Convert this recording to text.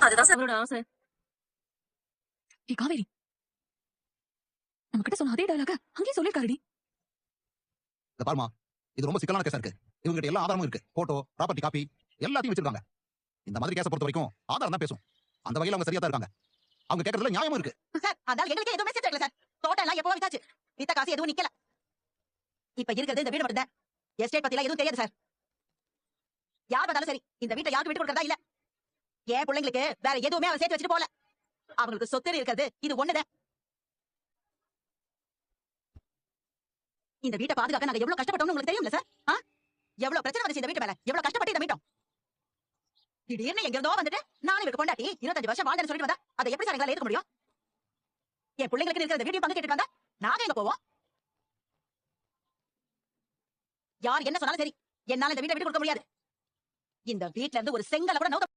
அதுதான் சார் அவரோட ஆசை. காவேரி நம்ம கிட்ட சொன்ன அதே டயலாக அங்கேயும் சொல்லிருக்காருடி. பாருமா, இது ரொம்ப சிக்கலான கேஸா இருக்கு. இவங்க கிட்ட எல்லா ஆதாரமும் இருக்கு. போட்டோ, ப்ராப்பர்ட்டி காப்பி எல்லாத்தையும் வச்சிருக்காங்க. இந்த மாதிரி கேஸை பொறுத்த வரைக்கும் ஆதாரம் தான் பேசும். அந்த வகையில அவங்க சரியா தான் இருக்காங்க. அவங்க கேட்கறதுல நியாயமும் இருக்கு. சார் அதால எங்களுக்கு எதுவுமே செட் ஆகல சார். தோட்டம் எல்லாம் எப்போ வித்தாச்சு. வித்த காசு எதுவும் நிக்கல. இப்ப இருக்கிறது இந்த வீடு மட்டும் தான். எஸ்டேட் பத்தில எதுவும் தெரியாது சார். யார் பார்த்தாலும் சரி, இந்த வீட்டை யாருக்கு விட்டு கொடுக்கறதா இல்ல. ஏன் பிள்ளைங்களுக்கு வேற எதுவுமே அவன் சேர்த்து வச்சுட்டு போல. அவங்களுக்கு சொத்து இருக்கிறது இது ஒண்ணுதான். இந்த வீட்டை பாதுகாக்க நாங்க எவ்வளவு கஷ்டப்பட்டோம்னு உங்களுக்கு தெரியும்ல சார்? எவ்வளவு பிரச்சனை வந்துச்சு இந்த வீட்டு மேல, எவ்வளவு கஷ்டப்பட்டு இதை மீட்டோம். திடீர்னு எங்கிருந்தோ வந்துட்டு நானும் இவருக்கு பொண்டாட்டி 25 வருஷம் வாழ்ந்தேன்னு சொல்லிட்டு வந்தா அதை எப்படி சார் எங்களால ஏத்துக்க முடியும்? என் பிள்ளைங்களுக்கு இருக்கிற இந்த வீடியோ பங்கு கேட்டுருக்காங்க, நாங்க எங்க போவோம்? யார் என்ன சொன்னாலும் சரி, என்னால இந்த வீட்டை விட்டு கொடுக்க முடியாது. இந்த வீட்டுல இருந்து ஒரு செங்கலை கூட நவுத்த